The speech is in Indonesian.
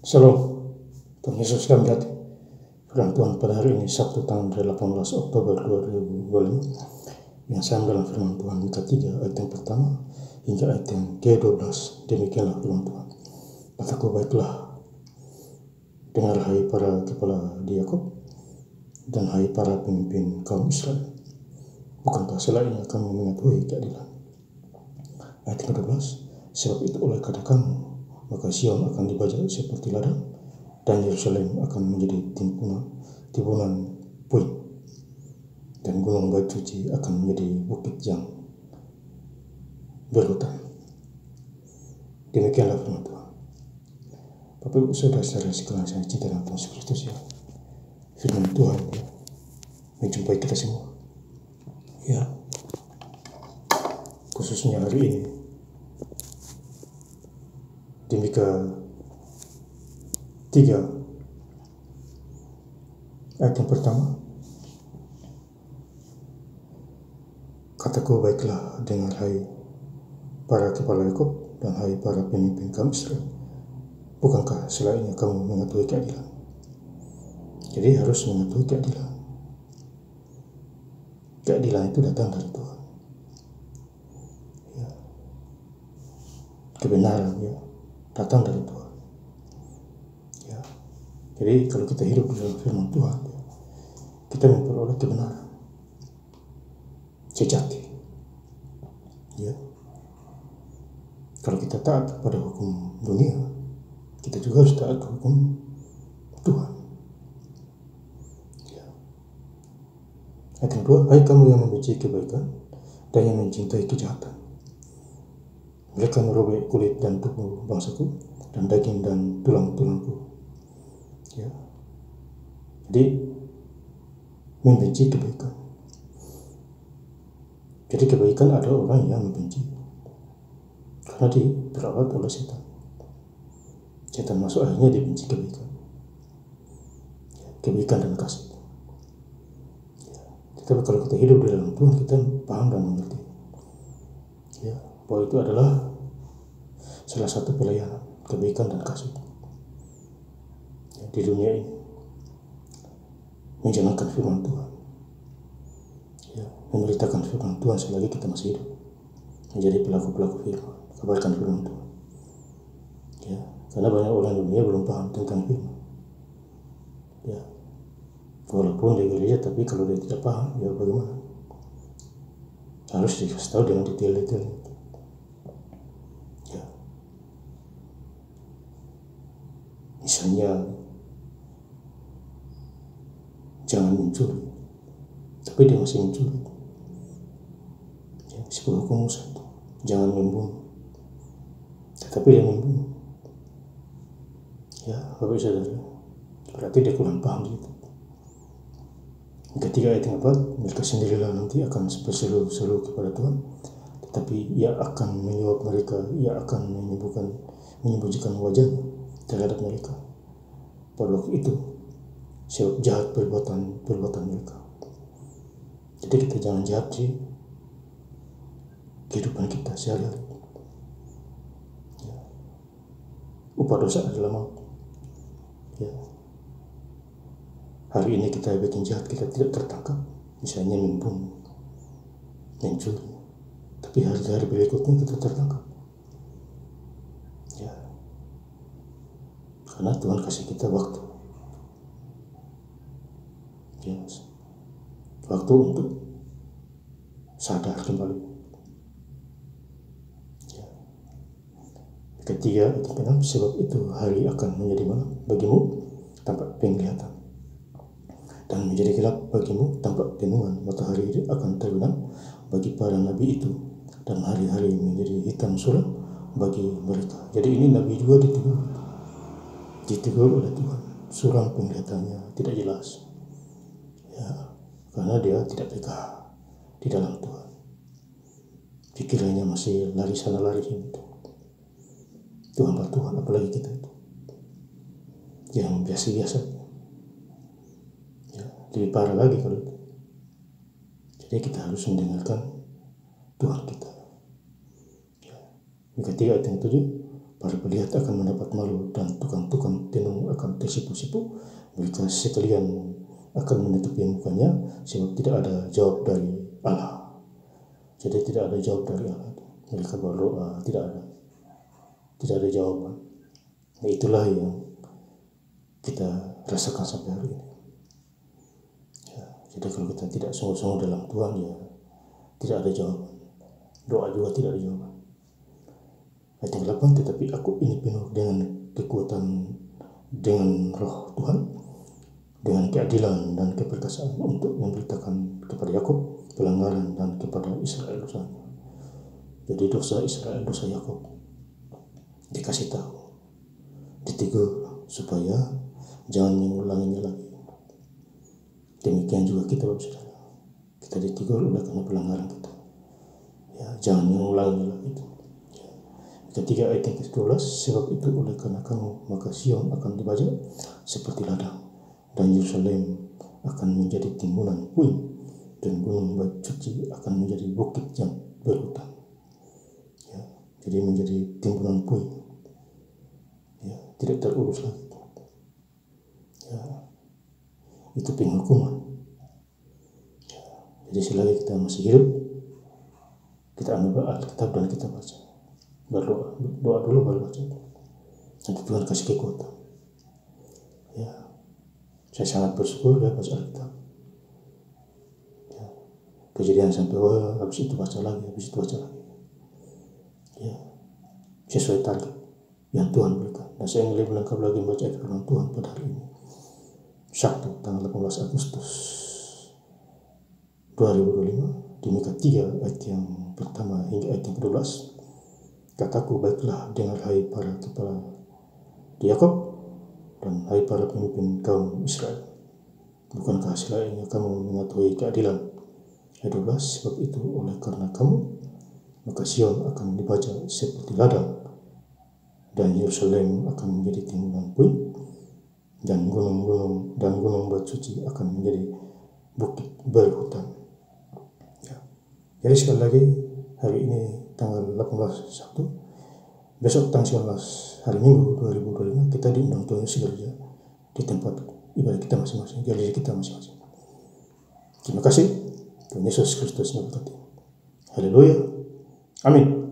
Shalom, Tuhan Yesus kami hati. Firman Tuhan pada hari ini Sabtu tanggal 18 Oktober 2025 yang saya dalam firman Tuhan Mika 3 ayat yang pertama hingga ayat yang ke-12. Demikianlah firman Tuhan. Kataku, baiklah, dengar hai para kepala di Yakub dan hai para pemimpin kaum Israel. Bukankah selainnya kamu mengetahui keadilan? Ayat yang ke-12, sebab itu oleh kata kamu maka Sion akan dibajak seperti ladang, dan Yerusalem akan menjadi timbunan puing, dan gunung Bait Suci akan menjadi bukit yang berhutan. Demikianlah firman Tuhan. Bapak Ibu Saudara-saudara sekalian saya cinta dalam Tuhan Yesus Kristus, ya, firman Tuhan ya menjumpai kita semua, ya, khususnya hari ini di Mika 3 ayat yang pertama. Kataku, baiklah, dengar hai para kepala Yakub dan hai para pemimpin kaum Israel. Bukankah selainnya kamu mengetahui keadilan? Jadi harus mengetahui keadilan. Keadilan itu datang dari Tuhan, ya. Kebenaran ya datang dari Tuhan, ya. Jadi kalau kita hidup di dalam firman Tuhan, ya, kita memperoleh kebenaran sejati, ya. Kalau kita taat pada hukum dunia, kita juga harus taat hukum Tuhan, ya. Ayat yang kedua, hai kamu yang membenci kebaikan dan yang mencintai kejahatan, mereka merobek kulit dan tubuh bangsaku dan daging dan tulang-tulangku, ya. Jadi membenci kebaikan. Jadi kebaikan ada orang yang membenci karena diperalat oleh setan. Setan masuk, akhirnya dibenci kebaikan, ya, kebaikan dan kasih, ya. Tetapi kalau kita hidup di dalam Tuhan, kita paham dan mengerti, ya, bahwa itu adalah salah satu pelayanan kebaikan dan kasih, ya, di dunia ini, menjalankan firman Tuhan, ya, memberitakan firman Tuhan selagi kita masih hidup, menjadi pelaku-pelaku firman, kabarkan firman Tuhan, ya. Karena banyak orang dunia belum paham tentang firman, ya, walaupun di gereja, tapi kalau dia tidak paham, ya bagaimana? Harus dikasih tahu dengan detail-detail, ya. Misalnya, jangan mencuri, tapi dia masih mencuri, ya. Sebuah hukum Musa, jangan membunuh, tetapi dia membunuh, ya. Bapak Saudara, berarti dia kurang paham gitu. Ketiga ayat yang keempat, mereka sendirilah nanti akan berseru-seru kepada Tuhan, tetapi ia akan menjawab mereka, ia akan menyembunyikan wajahnya terhadap mereka pada waktu itu, sebab jahat perbuatan mereka. Jadi kita jangan jahat di kehidupan kita sehari-hari, ya. Upah dosa adalah maut, ya. Hari ini kita bikin jahat, kita tidak tertangkap, misalnya membunuh, mencuri, tapi hari-hari berikutnya kita tertangkap, ya. Karena Tuhan kasih kita waktu, ya, waktu untuk sadar kembali, ya. Ketiga, keenam, sebab itu hari akan menjadi malam bagimu tanpa penglihatan, dan menjadi gelap bagimu tanpa renungan. Matahari akan terbenam bagi para nabi itu, dan hari-hari menjadi hitam suram bagi mereka. Jadi ini nabi juga ditegur oleh Tuhan, suram penglihatannya, tidak jelas, ya, karena dia tidak peka di dalam Tuhan, pikirannya masih lari sana lari sini. Itu hamba Tuhan, apalagi kita itu yang biasa-biasa, ya, lebih parah lagi kalau itu. Jadi kita harus mendengarkan Tuhan kita, ya. Mika 3 ayat yang 7, para pelihat akan mendapat malu dan tukang-tukang tersipu-sipu, mereka sekalian akan menutupi mukanya sebab tidak ada jawab dari Allah. Jadi tidak ada jawab dari Allah. Mereka berdoa, tidak ada jawaban. Nah, itulah yang kita rasakan sampai hari ini. Ya, jadi kalau kita tidak sungguh-sungguh dalam Tuhan, ya tidak ada jawaban. Doa juga tidak ada jawaban. Ayat yang 8, tetapi aku ini penuh dengan kekuatan, dengan roh Tuhan, dengan keadilan dan keperkasaan untuk memberitakan kepada Yakub pelanggaran dan kepada Israel dosanya. Jadi dosa Israel, dosa Yakub dikasih tahu, ditegur supaya jangan mengulanginya lagi. Demikian juga kita, Bapak Saudara, kita ditegur oleh karena pelanggaran kita. Ya, jangan mengulanginya lagi. Ya. Ketiga ayat yang ke-12, sebab itu oleh karena kamu maka Sion akan dibajak seperti ladang, dan Yerusalem akan menjadi timbunan puing, dan gunung bait suci akan menjadi bukit yang berhutan. Ya, jadi menjadi timbunan puing. Ya, tidak terurus lagi. Ya, itu penghukuman. Ya, jadi selagi kita masih hidup, kita ambil Alkitab dan kita baca, berdoa, doa dulu baru baca. Nanti Tuhan kasih kekuatan. Ya, saya sangat bersyukur ya baca Alkitab. Ya, Kejadian sampai habis itu baca lagi, Ya, sesuai target yang Tuhan berikan. Dan saya ingin lebih lengkap lagi membaca firman Tuhan pada hari ini, Sabtu tanggal 18 Agustus 2025, di Mika 3 ayat yang pertama hingga ayat yang ke-12. Kataku, baiklah dengar hai para kepala di Yakub dan hai para pemimpin kaum Israel. Bukankah selainnya kamu mengetahui keadilan? Ayat 12, sebab itu oleh karena kamu maka Sion akan dibaca seperti ladang, dan Yerusalem akan menjadi timbunan puing, dan gunung bait suci akan menjadi bukit berhutan. Ya. Jadi sekali lagi, hari ini tanggal 18 Sabtu, besok tanggal 19 hari Minggu 2025, kita diundang Tuhan Yesus gereja di tempat ibadah kita masing-masing, gereja kita masing-masing. Terima kasih. Tuhan Yesus Kristus memberkati. Haleluya. Amin.